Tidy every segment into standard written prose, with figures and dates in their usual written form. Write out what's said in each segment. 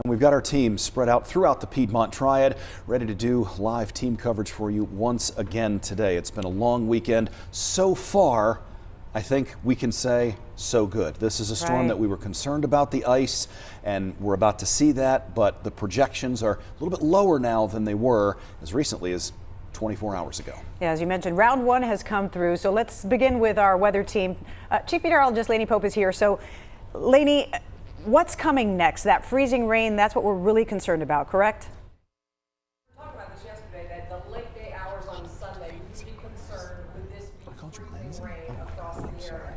And we've got our team spread out throughout the Piedmont Triad, ready to do live team coverage for you once again today. It's been a long weekend. So far, I think we can say so good. This is a storm that we were concerned about the ice, and we're about to see that, but the projections are a little bit lower now than they were as recently as 24 hours ago. Yeah, as you mentioned, round one has come through. So let's begin with our weather team. Chief Meteorologist Lainey Pope is here. So Lainey, what's coming next? That freezing rain, that's what we're really concerned about, correct? We talked about this yesterday, that the late day hours on Sunday, we should be concerned with this freezing rain across the area.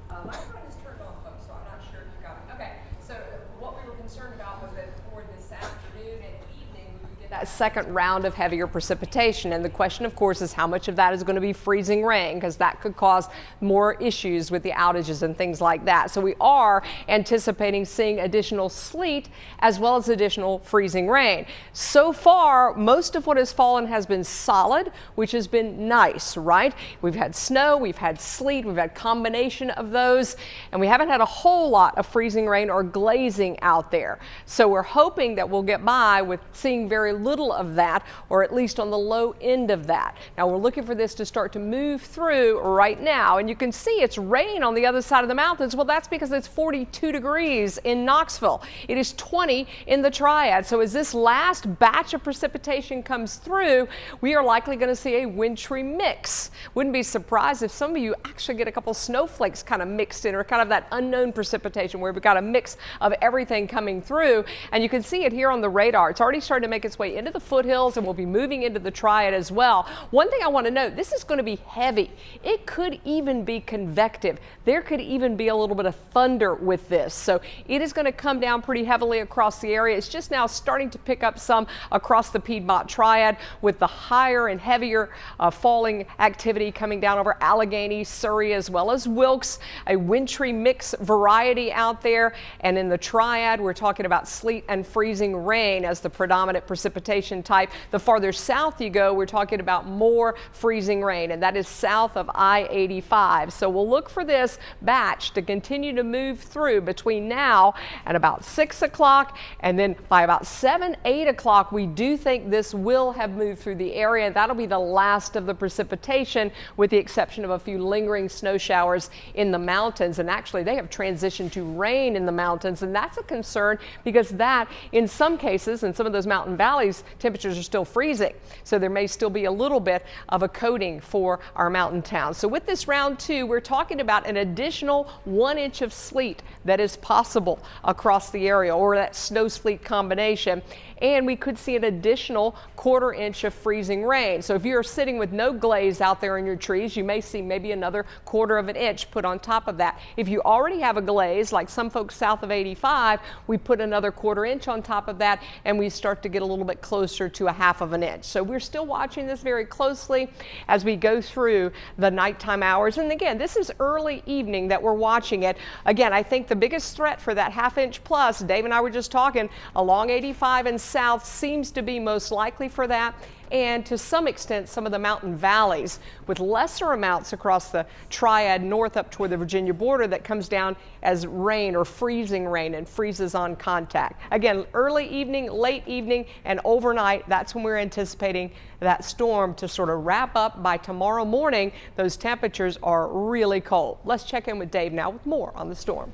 My phone is turned on, folks, so I'm not sure if you got me. Okay, so what we were concerned about was that for this afternoon and evening, we would get that second round of heavier precipitation. And the question, of course, is how much of that is going to be freezing rain, because that could cause more issues with the outages and things like that. So we are anticipating seeing additional sleet as well as additional freezing rain. So far, most of what has fallen has been solid, which has been nice, right? We've had snow, we've had sleet, we've had combination of those, and we haven't had a whole lot of freezing rain or glazing out there. So we're hoping that we'll get by with seeing very little of that, or at least on the low end of that. Now we're looking for this to start to move through right now, and you can see it's rain on the other side of the mountains. Well, that's because it's 42 degrees in Knoxville. It is 20 in the Triad. So as this last batch of precipitation comes through, we are likely going to see a wintry mix. Wouldn't be surprised if some of you actually get a couple snowflakes kind of mixed in, or kind of that unknown precipitation where we've got a mix of everything coming through. And you can see it here on the radar. It's already starting to make its way into the foothills, and we'll be moving into the Triad as well. One thing I want to note, this is going to be heavy. It could even be convective. There could even be a little bit of thunder with this. So it is going to come down pretty heavily across the area. It's just now starting to pick up some across the Piedmont Triad, with the higher and heavier falling activity coming down over Allegheny, Surrey, as well as Wilkes. A wintry mix variety out there. And in the Triad, we're talking about sleet and freezing rain as the predominant precipitation type. The farther south you go, we're talking about more freezing rain, and that is south of I-85. So we'll look for this batch to continue to move through between now and about 6 o'clock, and then by about 7, 8 o'clock, we do think this will have moved through the area. That'll be the last of the precipitation, with the exception of a few lingering snow showers in the mountains. And actually, they have transitioned to rain in the mountains, and that's a concern because that, in some cases, in some of those mountain valleys, temperatures are still freezing. So there may still be a little bit of a coating for our mountain towns. So with this round two, we're talking about an additional 1 inch of sleet that is possible across the area, or that snow sleet combination. And we could see an additional 1/4 inch of freezing rain. So if you're sitting with no glaze out there in your trees, you may see maybe another 1/4 of an inch put on top of that. If you already have a glaze, like some folks south of 85, we put another 1/4 inch on top of that, and we start to get a little bit closer to a 1/2 of an inch. So we're still watching this very closely as we go through the nighttime hours. And again, this is early evening that we're watching it. Again, I think the biggest threat for that 1/2 inch plus, Dave and I were just talking, along 85 and south seems to be most likely for that. And to some extent, some of the mountain valleys, with lesser amounts across the Triad north up toward the Virginia border, that comes down as rain or freezing rain and freezes on contact. Again, early evening, late evening, and overnight, that's when we're anticipating that storm to sort of wrap up by tomorrow morning. Those temperatures are really cold. Let's check in with Dave now with more on the storm.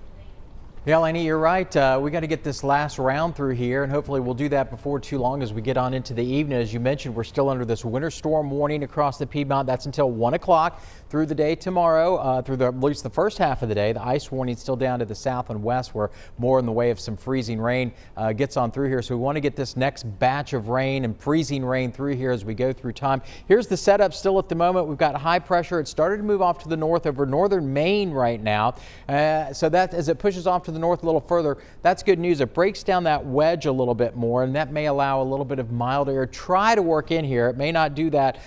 Yeah, Lainey, you're right. We got to get this last round through here, and hopefully we'll do that before too long as we get on into the evening. As you mentioned, we're still under this winter storm warning across the Piedmont. That's until 1 o'clock through the day tomorrow, through at least the first half of the day. The ice warning is still down to the south and west, where more in the way of some freezing rain gets on through here. So we want to get this next batch of rain and freezing rain through here as we go through time. Here's the setup still at the moment. We've got high pressure. It started to move off to the north over northern Maine right now. So that as it pushes off to the north a little further, that's good news. It breaks down that wedge a little bit more, and that may allow a little bit of mild air try to work in here. It may not do that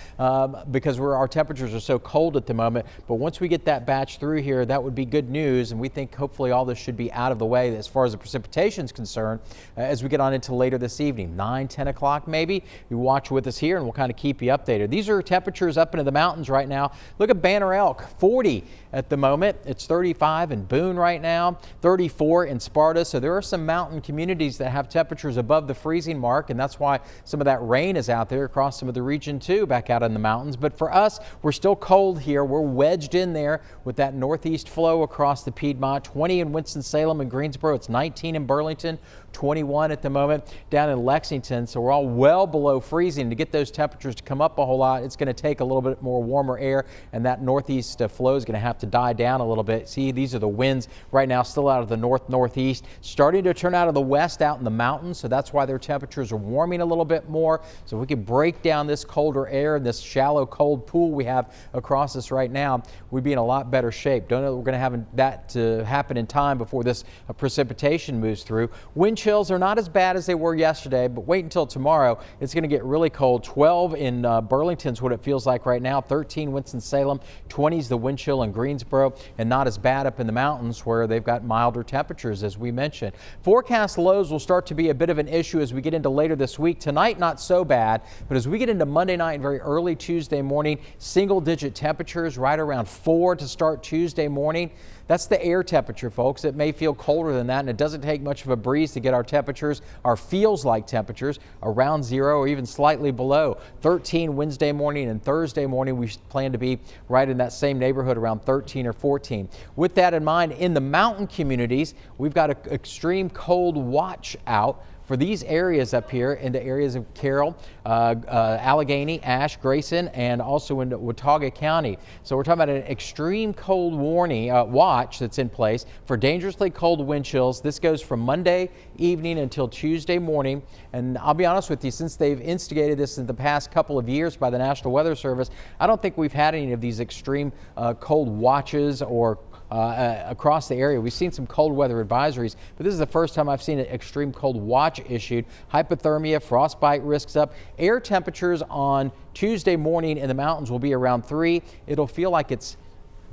because our temperatures are so cold at the moment, but once we get that batch through here, that would be good news, and we think hopefully all this should be out of the way as far as the precipitation is concerned as we get on into later this evening, 9, 10 o'clock maybe. You watch with us here and we'll kind of keep you updated. These are temperatures up into the mountains right now. Look at Banner Elk, 40 at the moment. It's 35 in Boone right now, 34 34 in Sparta. So there are some mountain communities that have temperatures above the freezing mark, and that's why some of that rain is out there across some of the region too, back out in the mountains. But for us, we're still cold here. We're wedged in there with that northeast flow across the Piedmont. 20 in Winston-Salem and Greensboro. It's 19 in Burlington, 21 at the moment down in Lexington. So we're all well below freezing. To get those temperatures to come up a whole lot, it's going to take a little bit more warmer air, and that northeast flow is going to have to die down a little bit. See, these are the winds right now still out of the northeast, starting to turn out of the west out in the mountains. So that's why their temperatures are warming a little bit more. So if we could break down this colder air and this shallow cold pool we have across us right now, we'd be in a lot better shape. Don't know that we're going to have that to happen in time before this precipitation moves through. Wind chills are not as bad as they were yesterday, but wait until tomorrow. It's going to get really cold. 12 in Burlington's what it feels like right now. 13 Winston-Salem. 20 is the wind chill in Greensboro, and not as bad up in the mountains where they've got milder temperatures, as we mentioned. Forecast lows will start to be a bit of an issue as we get into later this week. Tonight, not so bad, but as we get into Monday night and very early Tuesday morning, single-digit temperatures right around 4 to start Tuesday morning. That's the air temperature, folks. It may feel colder than that, and it doesn't take much of a breeze to get our temperatures, our feels-like temperatures, around 0 or even slightly below. 13 Wednesday morning and Thursday morning, we plan to be right in that same neighborhood around 13 or 14. With that in mind, in the mountain communities, we've got an extreme cold watch out for these areas up here in the areas of Carroll, Allegheny, Ashe, Grayson, and also in Watauga County. So we're talking about an extreme cold warning watch that's in place for dangerously cold wind chills. This goes from Monday evening until Tuesday morning. And I'll be honest with you, since they've instigated this in the past couple of years by the National Weather Service, I don't think we've had any of these extreme cold watches or across the area. We've seen some cold weather advisories, but this is the first time I've seen an extreme cold watch issued. Hypothermia, frostbite risks up. Air temperatures on Tuesday morning in the mountains will be around 3. It'll feel like it's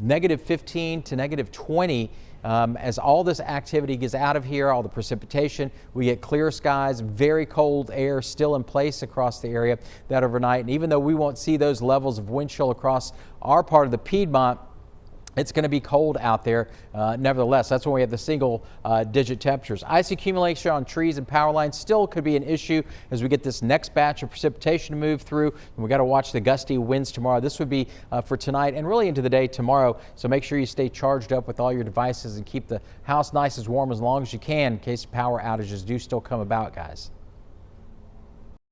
-15 to -20 as all this activity gets out of here, all the precipitation. We get clear skies, very cold air still in place across the area that overnight. And even though we won't see those levels of wind chill across our part of the Piedmont, it's going to be cold out there nevertheless. That's when we have the single digit temperatures. Ice accumulation on trees and power lines still could be an issue as we get this next batch of precipitation to move through. And we got to watch the gusty winds tomorrow. This would be for tonight and really into the day tomorrow. So make sure you stay charged up with all your devices and keep the house nice as warm as long as you can in case power outages do still come about, guys.